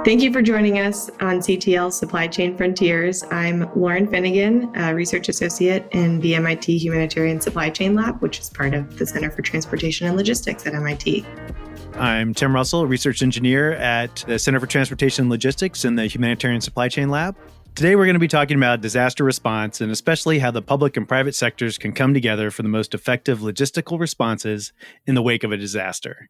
Thank you for joining us on CTL Supply Chain Frontiers. I'm Lauren Finnegan, a research associate in the MIT Humanitarian Supply Chain Lab, which is part of the Center for Transportation and Logistics at MIT. I'm Tim Russell, research engineer at the Center for Transportation and Logistics in the Humanitarian Supply Chain Lab. Today, we're going to be talking about disaster response and especially how the public and private sectors can come together for the most effective logistical responses in the wake of a disaster.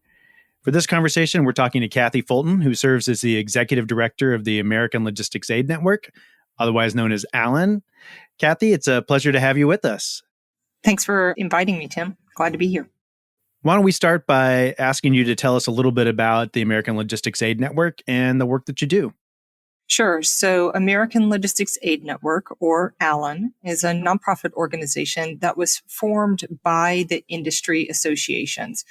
For this conversation, we're talking to Kathy Fulton, who serves as the executive director of the American Logistics Aid Network, otherwise known as ALAN. Kathy, it's a pleasure to have you with us. Thanks for inviting me, Tim. Glad to be here. Why don't we start by asking you to tell us a little bit about the American Logistics Aid Network and the work that you do? Sure. So American Logistics Aid Network, or ALAN, is a nonprofit organization that was formed by the industry associations.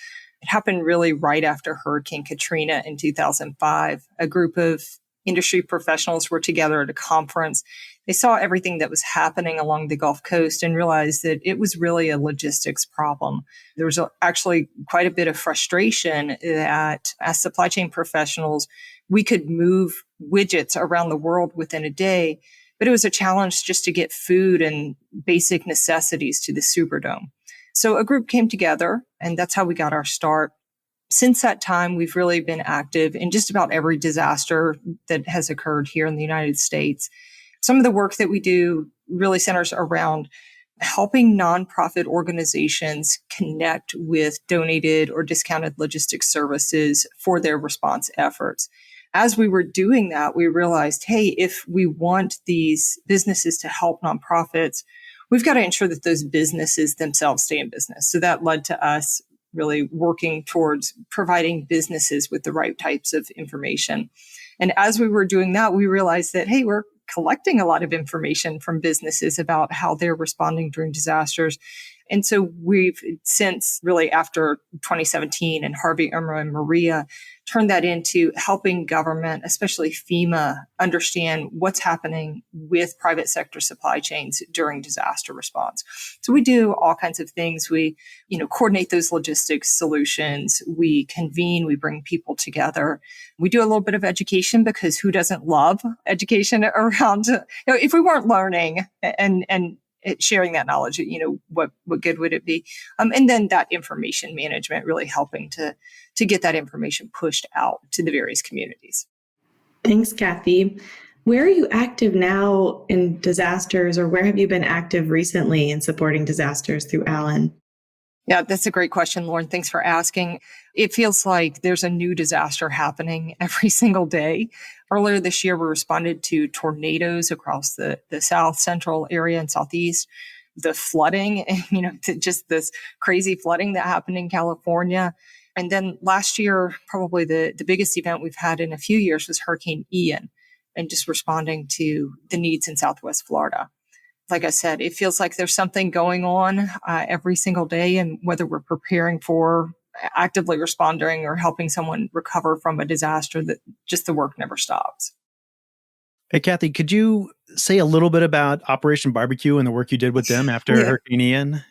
It happened really right after Hurricane Katrina in 2005. A group of industry professionals were together at a conference. They saw everything that was happening along the Gulf Coast and realized that it was really a logistics problem. There was actually quite a bit of frustration that as supply chain professionals, we could move widgets around the world within a day, but it was a challenge just to get food and basic necessities to the Superdome. So a group came together, and that's how we got our start. Since that time, we've really been active in just about every disaster that has occurred here in the United States. Some of the work that we do really centers around helping nonprofit organizations connect with donated or discounted logistics services for their response efforts. As we were doing that, we realized, hey, if we want these businesses to help nonprofits, we've got to ensure that those businesses themselves stay in business. So that led to us really working towards providing businesses with the right types of information. And as we were doing that, we realized that, hey, we're collecting a lot of information from businesses about how they're responding during disasters. And so we've since really after 2017 and Harvey, Irma, and Maria turned that into helping government, especially FEMA, understand what's happening with private sector supply chains during disaster response. So we do all kinds of things. We, coordinate those logistics solutions. We convene, we bring people together. We do a little bit of education because who doesn't love education around, if we weren't learning and sharing that knowledge, what good would it be? And then that information management, really helping to get that information pushed out to the various communities. Thanks, Kathy. Where are you active now in disasters, or where have you been active recently in supporting disasters through ALAN? Yeah, that's a great question, Lauren. Thanks for asking. It feels like there's a new disaster happening every single day. Earlier this year, we responded to tornadoes across the south central area and southeast, the flooding, just this crazy flooding that happened in California. And then last year, probably the biggest event we've had in a few years was Hurricane Ian, and just responding to the needs in Southwest Florida. Like I said, it feels like there's something going on every single day, and whether we're preparing for, actively responding, or helping someone recover from a disaster, that just the work never stops. Hey, Kathy, could you say a little bit about Operation Barbecue and the work you did with them after Hurricane Ian?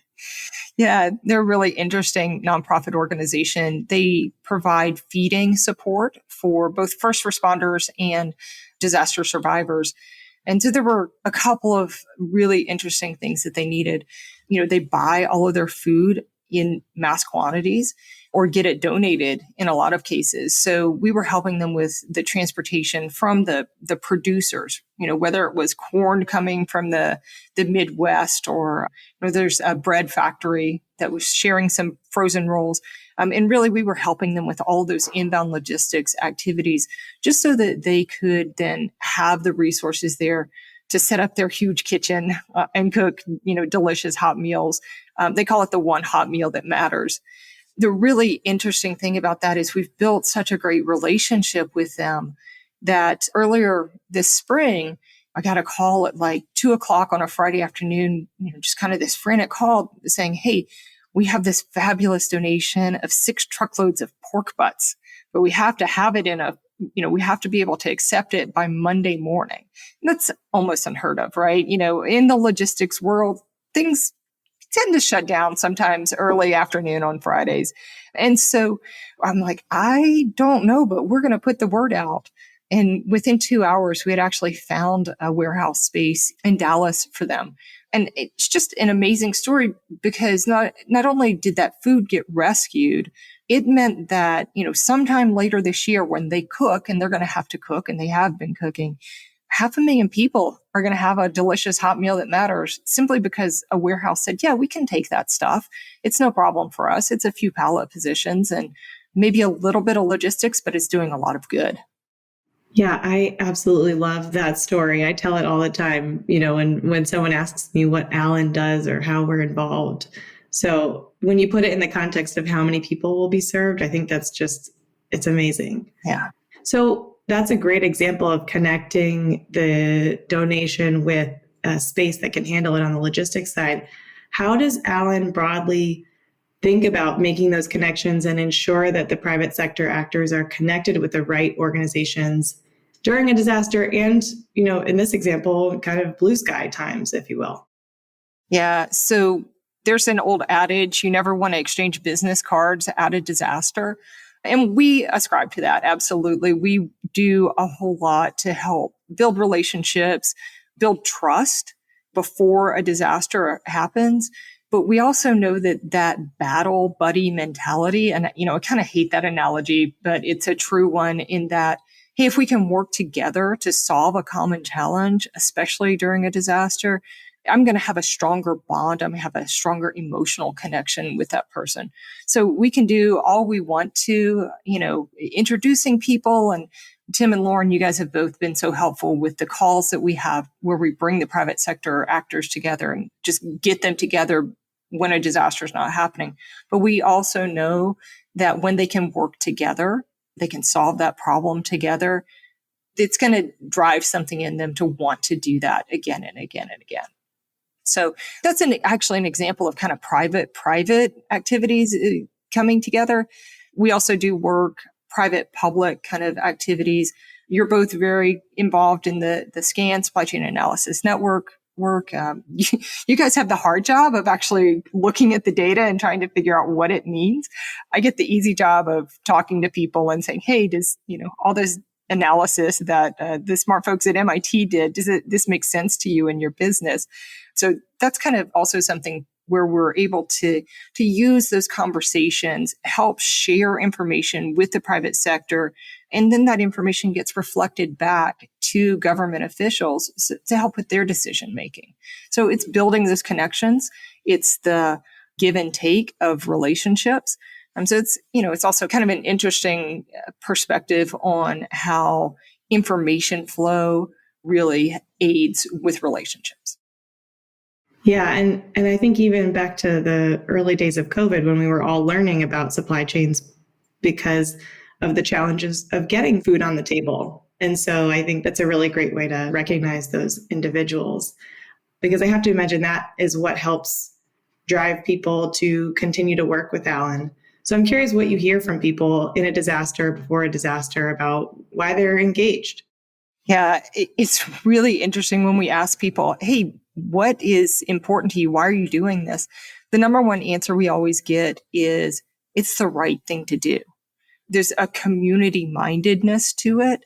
Yeah, they're a really interesting nonprofit organization. They provide feeding support for both first responders and disaster survivors. And so there were a couple of really interesting things that they needed. They buy all of their food in mass quantities or get it donated in a lot of cases. So we were helping them with the transportation from the producers, whether it was corn coming from the Midwest or there's a bread factory that was sharing some frozen rolls. And really, we were helping them with all those inbound logistics activities just so that they could then have the resources there to set up their huge kitchen and cook, delicious hot meals. They call it the one hot meal that matters. The really interesting thing about that is we've built such a great relationship with them that earlier this spring, I got a call at like 2:00 on a Friday afternoon, just kind of this frantic call saying, hey, we have this fabulous donation of 6 truckloads of pork butts, but we have to have it we have to be able to accept it by Monday morning. And that's almost unheard of, right? In the logistics world, things tend to shut down sometimes early afternoon on Fridays. And so I'm like, I don't know, but we're going to put the word out And within 2 hours, we had actually found a warehouse space in Dallas for them. And it's just an amazing story because not only did that food get rescued, it meant that, sometime later this year when they cook, and they're going to have to cook, and they have been cooking, 500,000 people are going to have a delicious hot meal that matters simply because a warehouse said, yeah, we can take that stuff. It's no problem for us. It's a few pallet positions and maybe a little bit of logistics, but it's doing a lot of good. Yeah, I absolutely love that story. I tell it all the time, when someone asks me what Alan does or how we're involved. So when you put it in the context of how many people will be served, I think it's amazing. Yeah. So that's a great example of connecting the donation with a space that can handle it on the logistics side. How does Alan broadly think about making those connections and ensure that the private sector actors are connected with the right organizations during a disaster and, in this example, kind of blue sky times, if you will? Yeah. So there's an old adage, you never want to exchange business cards at a disaster. And we ascribe to that. Absolutely. We do a whole lot to help build relationships, build trust before a disaster happens. But we also know that battle buddy mentality, and, I kind of hate that analogy, but it's a true one in that, hey, if we can work together to solve a common challenge, especially during a disaster, I'm going to have a stronger bond. I'm going to have a stronger emotional connection with that person. So we can do all we want to, introducing people. And Tim and Lauren, you guys have both been so helpful with the calls that we have where we bring the private sector actors together and just get them together when a disaster is not happening. But we also know that when they can work together, they can solve that problem together. It's going to drive something in them to want to do that again and again and again. So that's actually an example of kind of private activities coming together. We also do work, private-public kind of activities. You're both very involved in the SCAN, Supply Chain Analysis Network work. You guys have the hard job of actually looking at the data and trying to figure out what it means. I get the easy job of talking to people and saying, hey, does, all this analysis that the smart folks at MIT did, this make sense to you in your business? So that's kind of also something where we're able to use those conversations, help share information with the private sector, and then that information gets reflected back to government officials to help with their decision making. So it's building those connections. It's the give and take of relationships. So it's also kind of an interesting perspective on how information flow really aids with relationships. Yeah. And I think even back to the early days of COVID, when we were all learning about supply chains because of the challenges of getting food on the table. And so I think that's a really great way to recognize those individuals, because I have to imagine that is what helps drive people to continue to work with Alan. So I'm curious what you hear from people in a disaster, before a disaster, about why they're engaged. Yeah, it's really interesting when we ask people, hey, what is important to you? Why are you doing this? The number one answer we always get is it's the right thing to do. There's a community mindedness to it.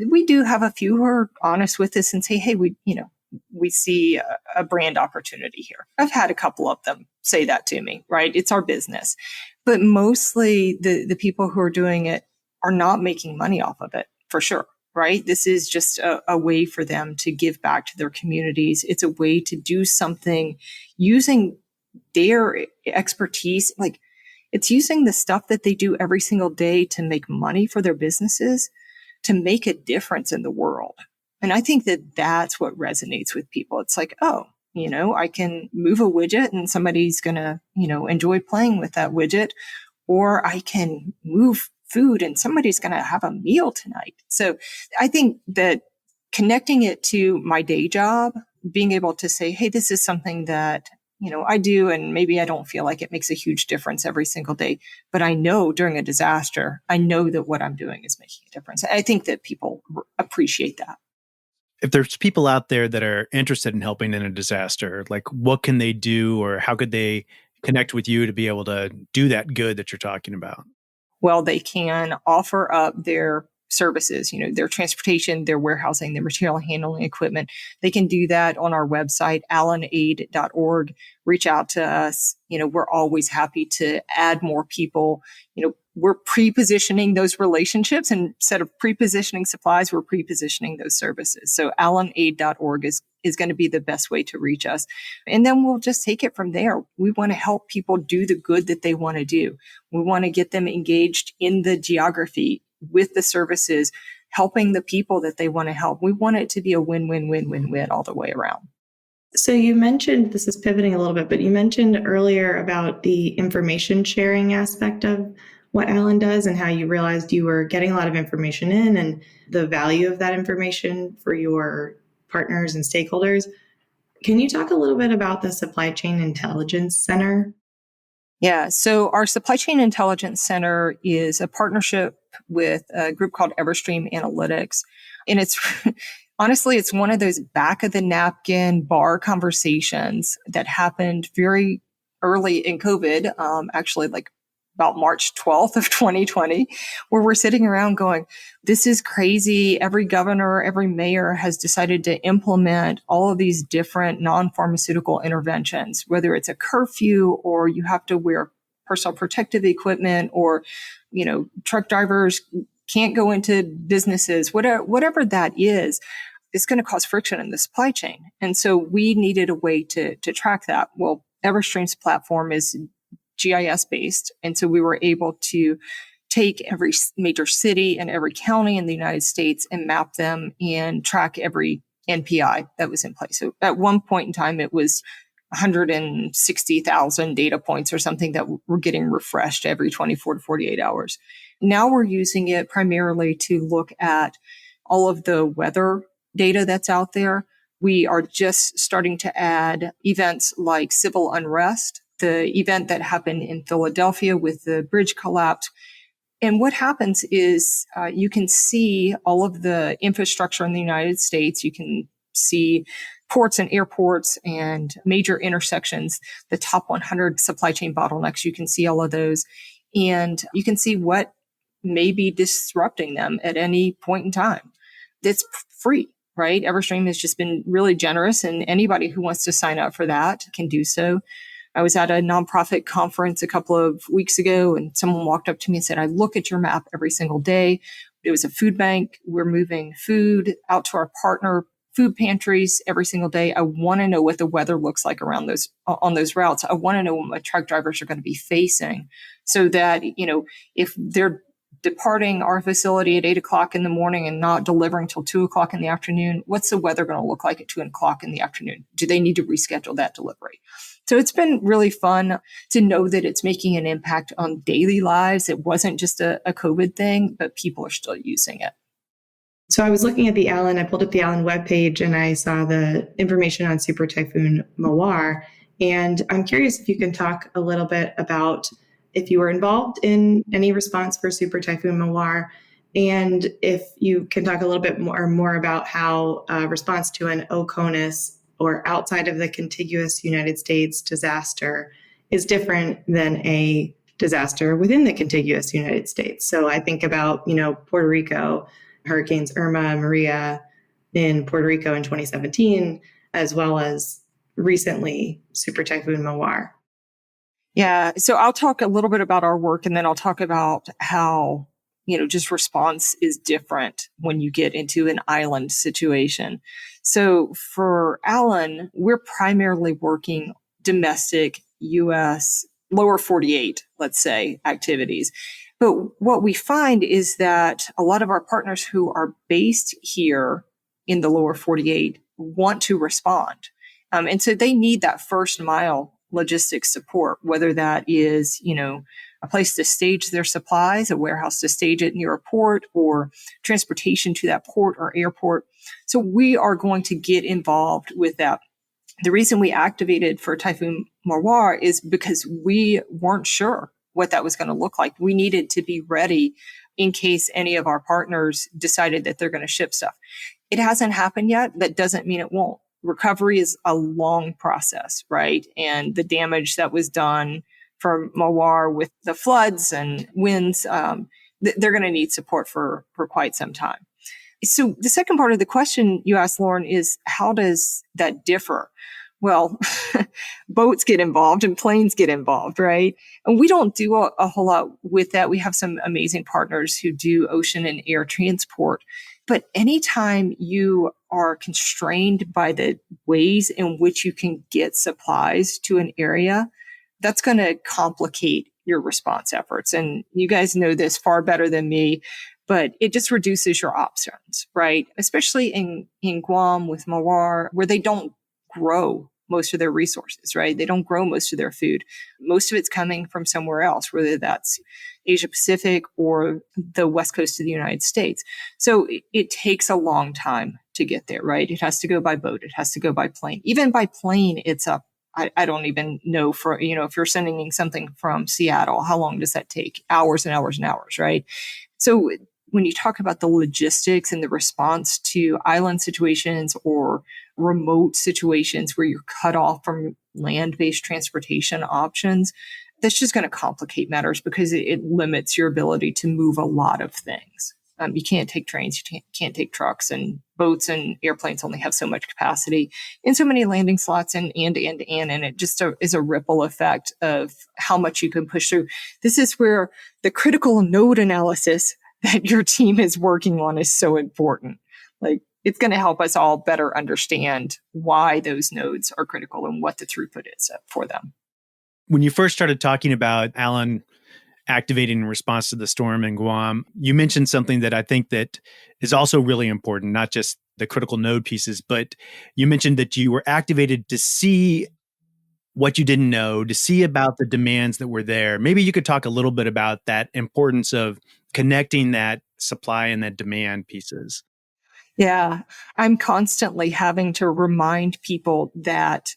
We do have a few who are honest with us and say, hey, we see a brand opportunity here. I've had a couple of them say that to me, right? It's our business. But mostly the people who are doing it are not making money off of it, for sure. Right? This is just a way for them to give back to their communities. It's a way to do something using their expertise. Like, it's using the stuff that they do every single day to make money for their businesses, to make a difference in the world. And I think that that's what resonates with people. It's like, oh, I can move a widget and somebody's going to, enjoy playing with that widget, or I can move food and somebody's going to have a meal tonight. So I think that connecting it to my day job, being able to say, hey, this is something that, I do, and maybe I don't feel like it makes a huge difference every single day, but I know during a disaster, I know that what I'm doing is making a difference. I think that people appreciate that. If there's people out there that are interested in helping in a disaster, like what can they do, or how could they connect with you to be able to do that good that you're talking about? Well, they can offer up their services, their transportation, their warehousing, their material handling equipment. They can do that on our website, allenaid.org. Reach out to us. We're always happy to add more people. We're pre-positioning those relationships, and instead of pre-positioning supplies, we're pre-positioning those services. So allenaid.org is going to be the best way to reach us. And then we'll just take it from there. We want to help people do the good that they want to do. We want to get them engaged in the geography with the services, helping the people that they want to help. We want it to be a win-win-win-win-win all the way around. So you mentioned, this is pivoting a little bit, but you mentioned earlier about the information sharing aspect of what Allen does and how you realized you were getting a lot of information in and the value of that information for your partners and stakeholders. Can you talk a little bit about the Supply Chain Intelligence Center? Yeah, so our Supply Chain Intelligence Center is a partnership with a group called Everstream Analytics. And it's honestly, it's one of those back of the napkin bar conversations that happened very early in COVID, actually like about March 12th of 2020, where we're sitting around going, this is crazy. Every governor, every mayor has decided to implement all of these different non-pharmaceutical interventions, whether it's a curfew or you have to wear personal protective equipment or, truck drivers can't go into businesses, whatever that is, it's going to cause friction in the supply chain. And so we needed a way to track that. Well, Everstream's platform is GIS based. And so we were able to take every major city and every county in the United States and map them and track every NPI that was in place. So at one point in time, it was 160,000 data points or something that were getting refreshed every 24 to 48 hours. Now we're using it primarily to look at all of the weather data that's out there. We are just starting to add events like civil unrest, the event that happened in Philadelphia with the bridge collapse. And what happens is you can see all of the infrastructure in the United States. You can see ports and airports and major intersections, the top 100 supply chain bottlenecks. You can see all of those. And you can see what may be disrupting them at any point in time. It's free, right? Everstream has just been really generous, and anybody who wants to sign up for that can do so. I was at a nonprofit conference a couple of weeks ago, and someone walked up to me and said, I look at your map every single day. It was a food bank. We're moving food out to our partner food pantries every single day. I want to know what the weather looks like around those, on those routes. I want to know what my truck drivers are going to be facing so that, if they're departing our facility at 8 o'clock in the morning and not delivering till 2 o'clock in the afternoon, what's the weather going to look like at 2 o'clock in the afternoon? Do they need to reschedule that delivery? So it's been really fun to know that it's making an impact on daily lives. It wasn't just a COVID thing, but people are still using it. So I was looking at I pulled up the Allen webpage and I saw the information on Super Typhoon Mawar. And I'm curious if you can talk a little bit about if you were involved in any response for Super Typhoon Mawar, and if you can talk a little bit more about how a response to an OCONUS or outside of the contiguous United States disaster is different than a disaster within the contiguous United States. So I think about, Puerto Rico, Hurricanes Irma and Maria in Puerto Rico in 2017, as well as recently Super Typhoon Mawar. Yeah. So I'll talk a little bit about our work, and then I'll talk about how, just response is different when you get into an island situation. So for Allen, we're primarily working domestic U.S., lower 48, let's say, activities. But what we find is that a lot of our partners who are based here in the lower 48 want to respond. And so they need that first mile logistics support, whether that is, a place to stage their supplies, a warehouse to stage it near a port, or transportation to that port or airport. So we are going to get involved with that. The reason we activated for Typhoon Mawar is because we weren't sure what that was going to look like. We needed to be ready in case any of our partners decided that they're going to ship stuff. It hasn't happened yet. That doesn't mean it won't. Recovery is a long process, right? And the damage that was done for Mawar with the floods and winds they're going to need support for quite some time. So the second part of the question you asked, Lauren, is how does that differ? Well, boats get involved and planes get involved, right? And we don't do a whole lot with that. We have some amazing partners who do ocean and air transport. But anytime you are constrained by the ways in which you can get supplies to an area, that's going to complicate your response efforts. And you guys know this far better than me, but it just reduces your options, right? Especially in Guam with Mawar, where they don't grow most of their resources, right? They don't grow most of their food. Most of it's coming from somewhere else, whether that's Asia Pacific or the West Coast of the United States. So it takes a long time to get there, right? It has to go by boat. It has to go by plane. Even by plane, it's up. I don't even know if you're sending something from Seattle, how long does that take? Hours and hours and hours, right? So when you talk about the logistics and the response to island situations or remote situations where you're cut off from land-based transportation options, that's just going to complicate matters because it limits your ability to move a lot of things. You can't take trains, you can't take trucks, and boats and airplanes only have so much capacity and so many landing slots and it just is a ripple effect of how much you can push through. This is where the critical node analysis that your team is working on is so important. Like, it's going to help us all better understand why those nodes are critical and what the throughput is for them. When you first started talking about Alan activating in response to the storm in Guam, you mentioned something that I think that is also really important, not just the critical node pieces, but you mentioned that you were activated to see what you didn't know, to see about the demands that were there. Maybe you could talk a little bit about that importance of connecting that supply and that demand pieces. Yeah, I'm constantly having to remind people that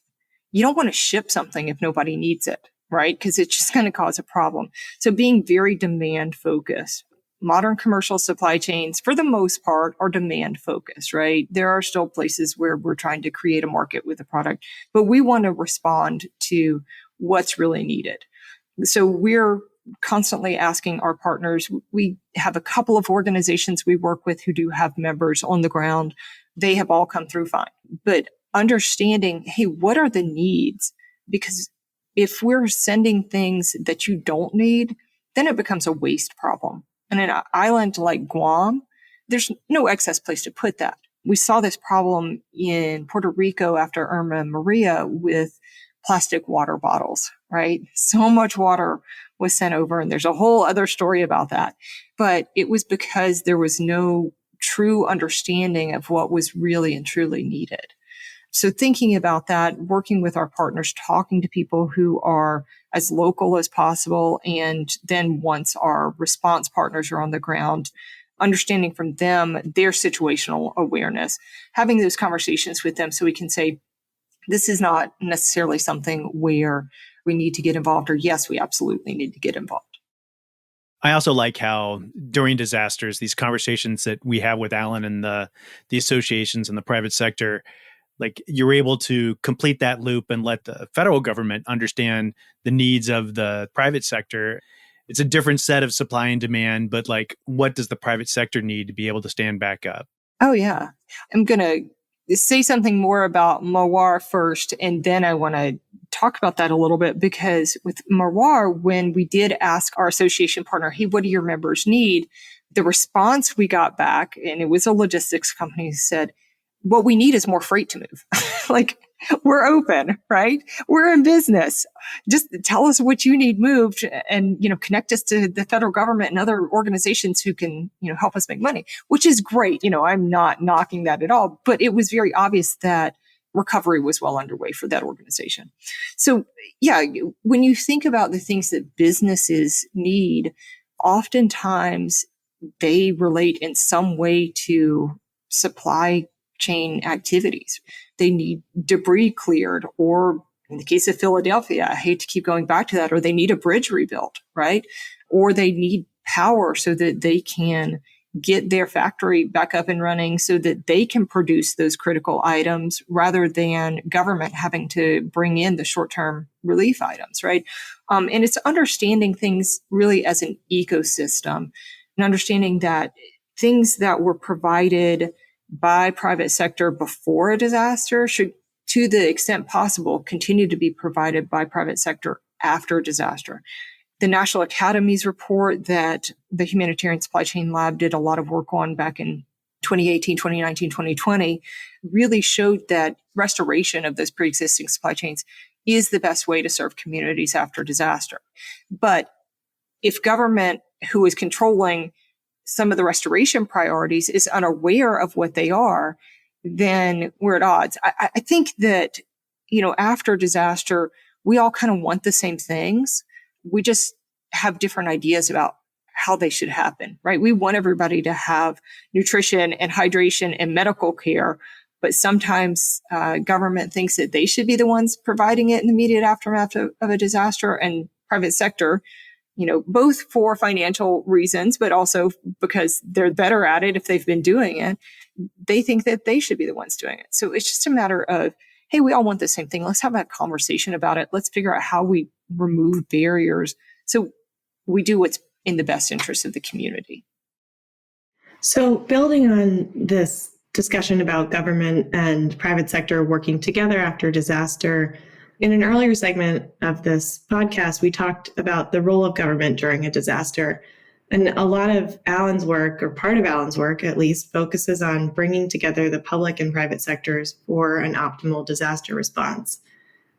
you don't want to ship something if nobody needs it, right? Because it's just going to cause a problem. So being very demand focused. Modern commercial supply chains, for the most part, are demand focused, right? There are still places where we're trying to create a market with a product, but we want to respond to what's really needed. So we're constantly asking our partners. We have a couple of organizations we work with who do have members on the ground. They have all come through fine. But understanding, hey, what are the needs? Because if we're sending things that you don't need, then it becomes a waste problem. And in an island like Guam, there's no excess place to put that. We saw this problem in Puerto Rico after Irma Maria with plastic water bottles, right? So much water was sent over, and there's a whole other story about that. But it was because there was no true understanding of what was really and truly needed. So thinking about that, working with our partners, talking to people who are as local as possible, and then once our response partners are on the ground, understanding from them their situational awareness, having those conversations with them so we can say, this is not necessarily something where we need to get involved, or yes, we absolutely need to get involved. I also like how during disasters, these conversations that we have with Alan and the associations and the private sector, like you're able to complete that loop and let the federal government understand the needs of the private sector. It's a different set of supply and demand, but like, what does the private sector need to be able to stand back up? Oh, yeah. I'm going to say something more about Mawar first, and then I want to talk about that a little bit, because with Mawar, when we did ask our association partner, hey, what do your members need? The response we got back, and it was a logistics company, said, what we need is more freight to move. Like, we're open, right? We're in business. Just tell us what you need moved and, connect us to the federal government and other organizations who can, help us make money, which is great. I'm not knocking that at all, but it was very obvious that recovery was well underway for that organization. So yeah, when you think about the things that businesses need, oftentimes they relate in some way to supply chain activities. They need debris cleared, or in the case of Philadelphia, I hate to keep going back to that, or they need a bridge rebuilt, right? Or they need power so that they can get their factory back up and running so that they can produce those critical items rather than government having to bring in the short-term relief items, right? And it's understanding things really as an ecosystem. and understanding that things that were provided by private sector before a disaster should, to the extent possible, continue to be provided by private sector after a disaster. The National Academies report that the Humanitarian Supply Chain Lab did a lot of work on back in 2018, 2019, 2020 really showed that restoration of those pre-existing supply chains is the best way to serve communities after disaster. But if government, who is controlling some of the restoration priorities, is unaware of what they are, then we're at odds. I think that, after disaster, we all kind of want the same things. We just have different ideas about how they should happen, right? We want everybody to have nutrition and hydration and medical care, but sometimes government thinks that they should be the ones providing it in the immediate aftermath of a disaster, and private sector, both for financial reasons, but also because they're better at it if they've been doing it, they think that they should be the ones doing it. So it's just a matter of, hey, we all want the same thing. Let's have a conversation about it. Let's figure out how we remove barriers so we do what's in the best interest of the community. So building on this discussion about government and private sector working together after disaster, in an earlier segment of this podcast, we talked about the role of government during a disaster. And a lot of Alan's work, or part of Alan's work at least, focuses on bringing together the public and private sectors for an optimal disaster response.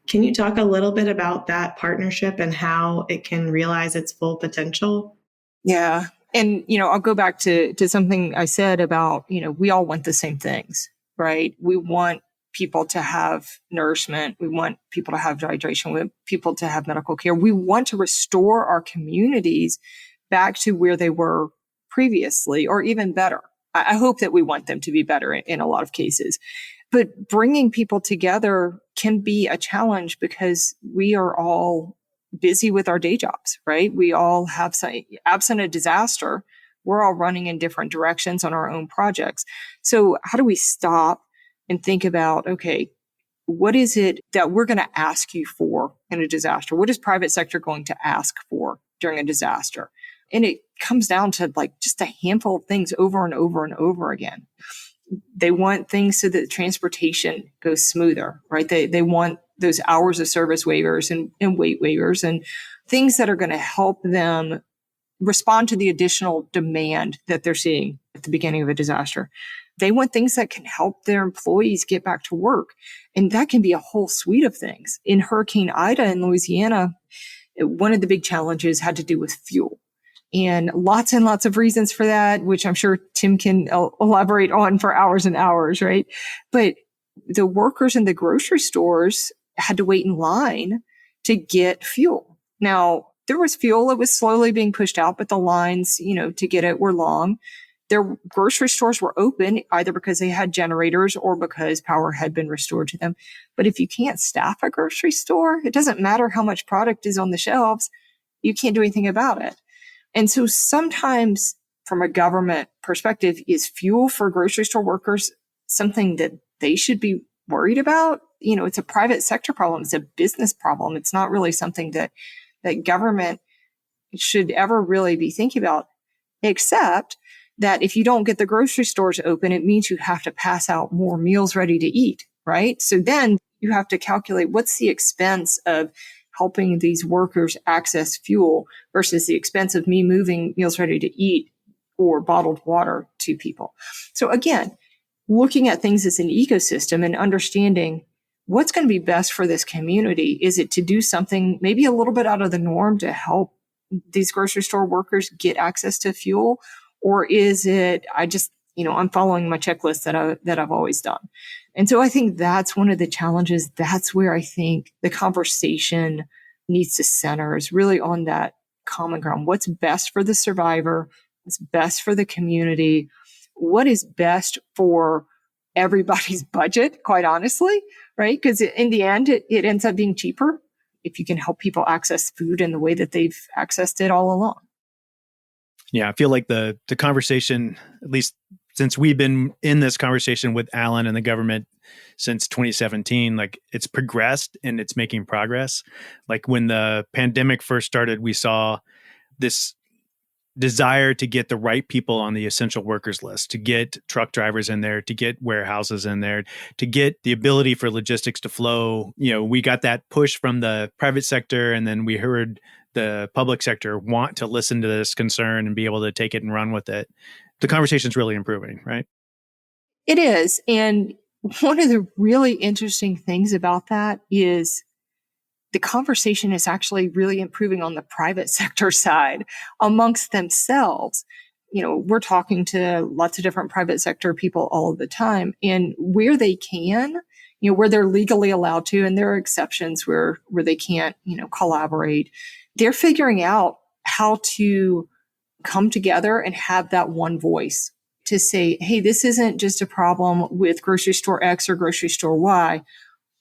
Can you talk a little bit about that partnership and how it can realize its full potential? Yeah. And, I'll go back to something I said about, we all want the same things, right? We want people to have nourishment. We want people to have hydration. We want people to have medical care. We want to restore our communities back to where they were previously, or even better. I hope that we want them to be better in a lot of cases. But bringing people together can be a challenge because we are all busy with our day jobs, right? We all have absent a disaster, we're all running in different directions on our own projects. So how do we stop and think about, okay, what is it that we're going to ask you for in a disaster? What is private sector going to ask for during a disaster? And it comes down to just a handful of things over and over and over again. They want things so that transportation goes smoother, right? They want those hours of service waivers and weight waivers and things that are going to help them respond to the additional demand that they're seeing at the beginning of a disaster. They want things that can help their employees get back to work. And that can be a whole suite of things. In Hurricane Ida in Louisiana, one of the big challenges had to do with fuel. And lots of reasons for that, which I'm sure Tim can elaborate on for hours and hours, right? But the workers in the grocery stores had to wait in line to get fuel. Now, there was fuel. It was slowly being pushed out, but the lines, to get it were long. Their grocery stores were open either because they had generators or because power had been restored to them. But if you can't staff a grocery store, it doesn't matter how much product is on the shelves. You can't do anything about it. And so sometimes from a government perspective, is fuel for grocery store workers something that they should be worried about? It's a private sector problem. It's a business problem. It's not really something that government should ever really be thinking about, except that if you don't get the grocery stores open, it means you have to pass out more meals ready to eat, right? So then you have to calculate what's the expense of helping these workers access fuel versus the expense of me moving meals ready to eat or bottled water to people. So again, looking at things as an ecosystem and understanding what's going to be best for this community. Is it to do something maybe a little bit out of the norm to help these grocery store workers get access to fuel? Or is it, I'm following my checklist that I've always done. And so I think that's one of the challenges. That's where I think the conversation needs to center, is really on that common ground. What's best for the survivor? What's best for the community? What is best for everybody's budget, quite honestly, right? Because in the end, it ends up being cheaper if you can help people access food in the way that they've accessed it all along. Yeah, I feel like the conversation, at least since we've been in this conversation with Alan and the government since 2017, it's progressed and it's making progress. Like when the pandemic first started, we saw this desire to get the right people on the essential workers list, to get truck drivers in there, to get warehouses in there, to get the ability for logistics to flow. We got that push from the private sector, and then we heard the public sector want to listen to this concern and be able to take it and run with it. The conversation's really improving, right? It is. And one of the really interesting things about that is the conversation is actually really improving on the private sector side amongst themselves. We're talking to lots of different private sector people all of the time, and where they can, where they're legally allowed to, and there are exceptions where they can't, collaborate, they're figuring out how to come together and have that one voice to say, hey, this isn't just a problem with grocery store X or grocery store Y.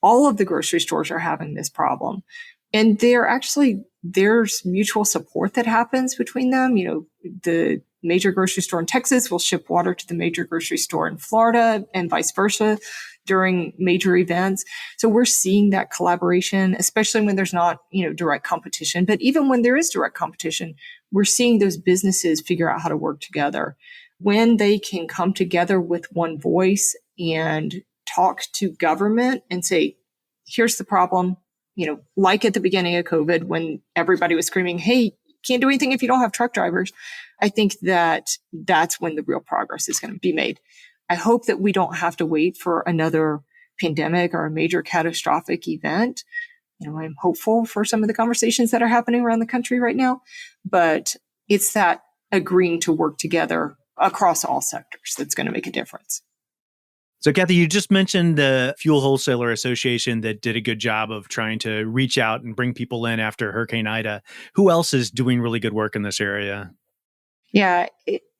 All of the grocery stores are having this problem. And there's mutual support that happens between them. The major grocery store in Texas will ship water to the major grocery store in Florida and vice versa during major events. So we're seeing that collaboration, especially when there's not, direct competition. But even when there is direct competition, we're seeing those businesses figure out how to work together. When they can come together with one voice and talk to government and say, here's the problem, like at the beginning of COVID when everybody was screaming, hey, can't do anything if you don't have truck drivers. I think that's when the real progress is going to be made. I hope that we don't have to wait for another pandemic or a major catastrophic event. I'm hopeful for some of the conversations that are happening around the country right now, but it's that agreeing to work together across all sectors that's going to make a difference. So, Kathy, you just mentioned the Fuel Wholesaler Association that did a good job of trying to reach out and bring people in after Hurricane Ida. Who else is doing really good work in this area? Yeah.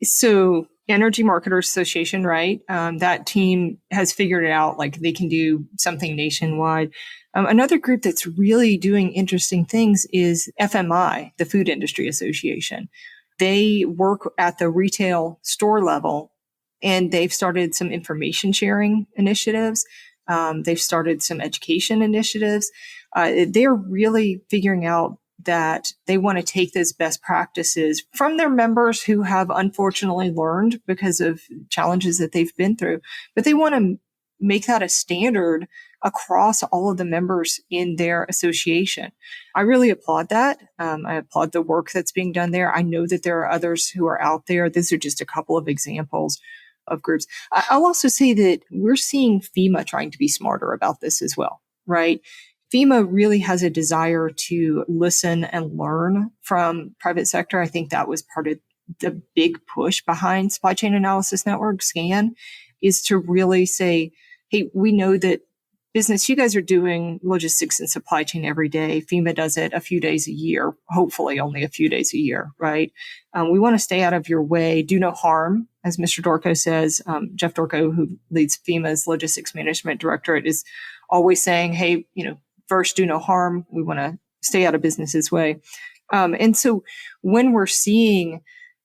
So Energy Marketers Association, right? That team has figured it out, like they can do something nationwide. Another group that's really doing interesting things is FMI, the Food Industry Association. They work at the retail store level, and they've started some information sharing initiatives. They've started some education initiatives. They're really figuring out that they want to take those best practices from their members who have unfortunately learned because of challenges that they've been through, but they want to make that a standard across all of the members in their association. I really applaud that. I applaud the work that's being done there. I know that there are others who are out there. These are just a couple of examples of groups. I'll also say that we're seeing FEMA trying to be smarter about this as well, right? FEMA really has a desire to listen and learn from private sector. I think that was part of the big push behind Supply Chain Analysis Network, SCAN, is to really say, hey, we know that business, you guys are doing logistics and supply chain every day. FEMA does it a few days a year, hopefully only a few days a year, right? We want to stay out of your way, do no harm. As Mr. Dorco says, Jeff Dorco, who leads FEMA's Logistics Management Directorate, is always saying, hey, first, do no harm. We want to stay out of business's way. And so when we're seeing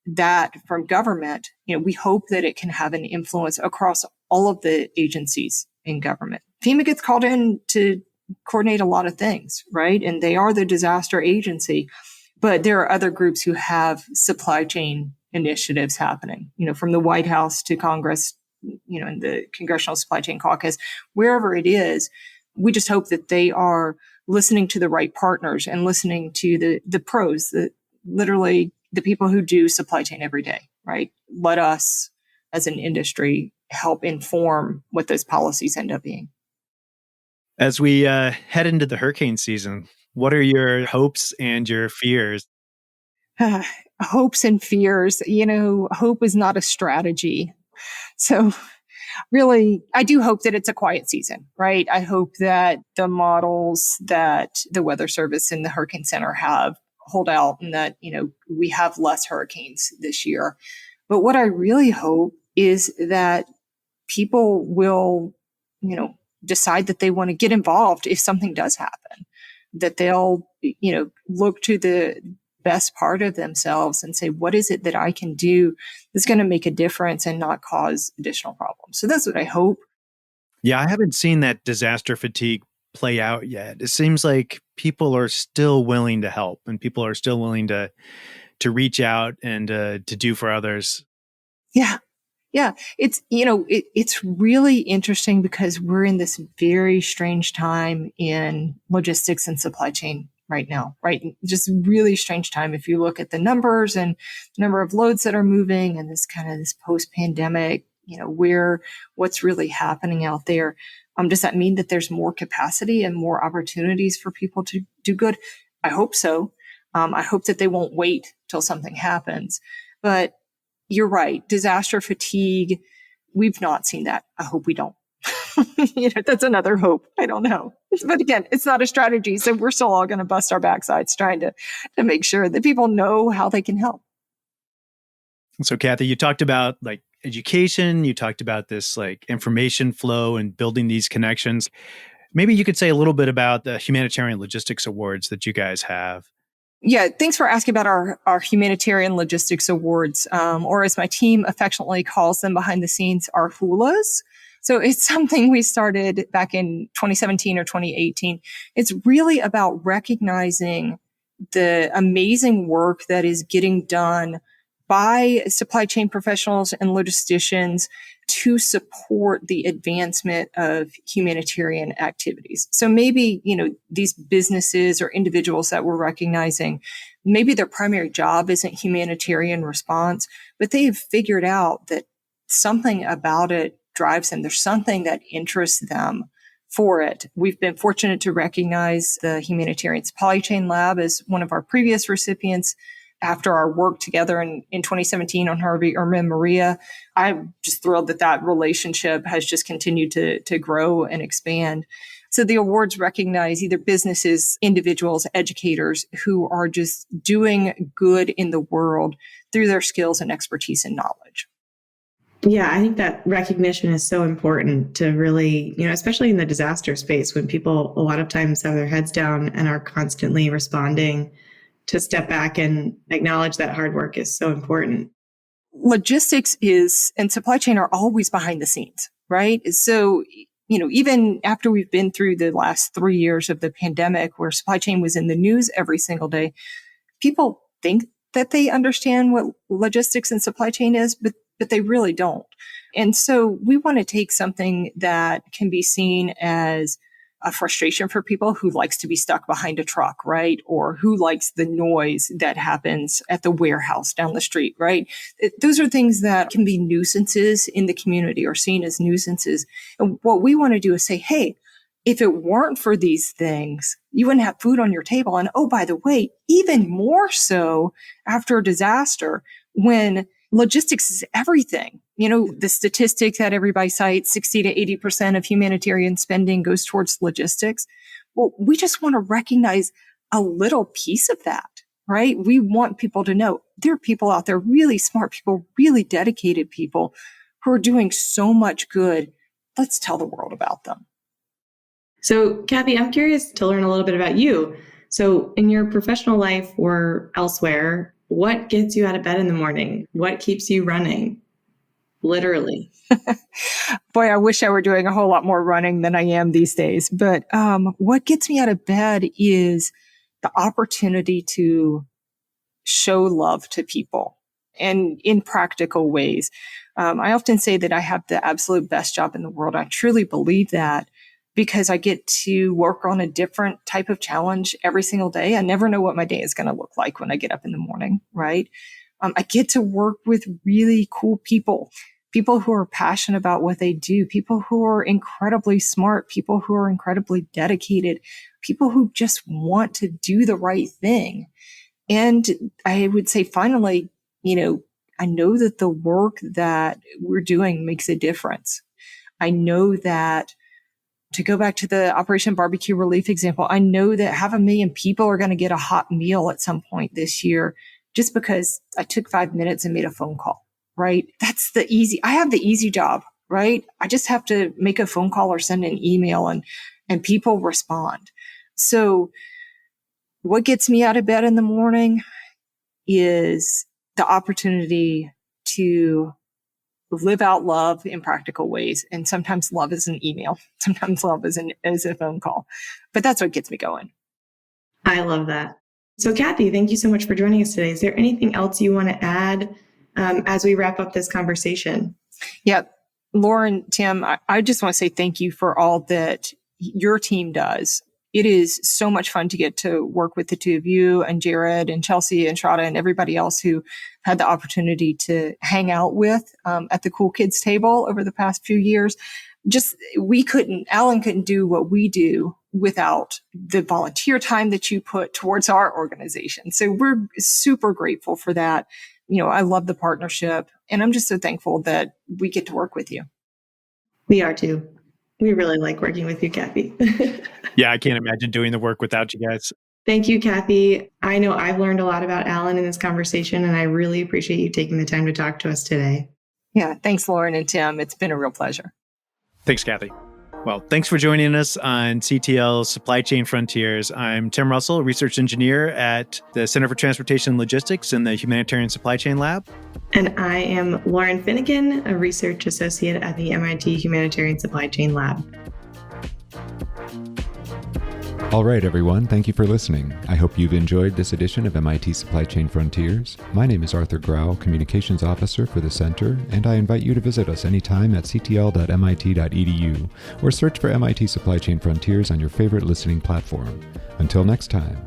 that from government, we hope that it can have an influence across all of the agencies in government. FEMA gets called in to coordinate a lot of things, right? And they are the disaster agency, but there are other groups who have supply chain initiatives happening, from the White House to Congress, in the Congressional Supply Chain Caucus, wherever it is. We just hope that they are listening to the right partners and listening to the pros, literally the people who do supply chain every day, right? Let us, as an industry, help inform what those policies end up being. As we head into the hurricane season, what are your hopes and your fears? Hopes and fears. Hope is not a strategy. So really, I do hope that it's a quiet season, right? I hope that the models that the Weather Service and the Hurricane Center have hold out and that, we have less hurricanes this year. But what I really hope is that people will, decide that they want to get involved if something does happen, that they'll, look to the best part of themselves and say, what is it that I can do that's going to make a difference and not cause additional problems? So that's what I hope. Yeah, I haven't seen that disaster fatigue play out yet. It seems like people are still willing to help and people are still willing to to reach out and to do for others? Yeah. Yeah. It's really interesting because we're in this very strange time in logistics and supply chain right now, right? Just really strange time. If you look at the numbers and number of loads that are moving and this post-pandemic, what's really happening out there. Does that mean that there's more capacity and more opportunities for people to do good? I hope so. I hope that they won't wait till something happens. But you're right. Disaster fatigue. We've not seen that. I hope we don't. That's another hope. I don't know. But again, it's not a strategy. So we're still all going to bust our backsides trying to make sure that people know how they can help. So Kathy, you talked about like education. You talked about this like information flow and building these connections. Maybe you could say a little bit about the Humanitarian Logistics Awards that you guys have. Yeah, thanks for asking about our Humanitarian Logistics Awards, or as my team affectionately calls them behind the scenes, our HULAs. So it's something we started back in 2017 or 2018. It's really about recognizing the amazing work that is getting done by supply chain professionals and logisticians to support the advancement of humanitarian activities. So maybe, these businesses or individuals that we're recognizing, maybe their primary job isn't humanitarian response, but they've figured out that something about it drives them. There's something that interests them for it. We've been fortunate to recognize the Humanitarian Supply Chain Lab as one of our previous recipients. After our work together in 2017 on Harvey, Irma, and Maria, I'm just thrilled that relationship has just continued to grow and expand. So the awards recognize either businesses, individuals, educators who are just doing good in the world through their skills and expertise and knowledge. Yeah, I think that recognition is so important to really, especially in the disaster space when people a lot of times have their heads down and are constantly responding. To step back and acknowledge that hard work is so important. Logistics and supply chain are always behind the scenes, right? So, even after we've been through the last 3 years of the pandemic where supply chain was in the news every single day, people think that they understand what logistics and supply chain is, but they really don't. And so we want to take something that can be seen as a frustration for people who likes to be stuck behind a truck, right? Or who likes the noise that happens at the warehouse down the street, right? Those are things that can be nuisances in the community or seen as nuisances. And what we want to do is say, hey, if it weren't for these things, you wouldn't have food on your table. And oh, by the way, even more so after a disaster when logistics is everything. The statistic that everybody cites, 60 to 80% of humanitarian spending goes towards logistics. Well, we just want to recognize a little piece of that, right? We want people to know there are people out there, really smart people, really dedicated people who are doing so much good. Let's tell the world about them. So, Kathy, I'm curious to learn a little bit about you. So in your professional life or elsewhere, what gets you out of bed in the morning? What keeps you running? Literally. Boy, I wish I were doing a whole lot more running than I am these days. But what gets me out of bed is the opportunity to show love to people and in practical ways. I often say that I have the absolute best job in the world. I truly believe that because I get to work on a different type of challenge every single day. I never know what my day is going to look like when I get up in the morning, right? I get to work with really cool people who are passionate about what they do, people who are incredibly smart, people who are incredibly dedicated, people who just want to do the right thing. And I would say finally, I know that the work that we're doing makes a difference. I know that, to go back to the Operation Barbecue Relief example, I know that 500,000 people are going to get a hot meal at some point this year just because I took 5 minutes and made a phone call, right? I have the easy job, right? I just have to make a phone call or send an email and people respond. So what gets me out of bed in the morning is the opportunity to live out love in practical ways. And sometimes love is an email. Sometimes love is a phone call. But that's what gets me going. I love that. So Kathy, thank you so much for joining us today. Is there anything else you want to add as we wrap up this conversation? Yeah, Lauren, Tim, I just want to say thank you for all that your team does. It is so much fun to get to work with the two of you and Jared and Chelsea and Shada and everybody else who had the opportunity to hang out with at the Cool Kids table over the past few years. Alan couldn't do what we do without the volunteer time that you put towards our organization. So we're super grateful for that. I love the partnership, and I'm just so thankful that we get to work with you. We are too. We really like working with you, Kathy. Yeah, I can't imagine doing the work without you guys. Thank you, Kathy. I know I've learned a lot about Alan in this conversation, and I really appreciate you taking the time to talk to us today. Yeah, thanks, Lauren and Tim. It's been a real pleasure. Thanks, Kathy. Well, thanks for joining us on CTL Supply Chain Frontiers. I'm Tim Russell, research engineer at the Center for Transportation and Logistics in the Humanitarian Supply Chain Lab. And I am Lauren Finnegan, a research associate at the MIT Humanitarian Supply Chain Lab. All right, everyone. Thank you for listening. I hope you've enjoyed this edition of MIT Supply Chain Frontiers. My name is Arthur Grau, Communications Officer for the Center, and I invite you to visit us anytime at ctl.mit.edu or search for MIT Supply Chain Frontiers on your favorite listening platform. Until next time.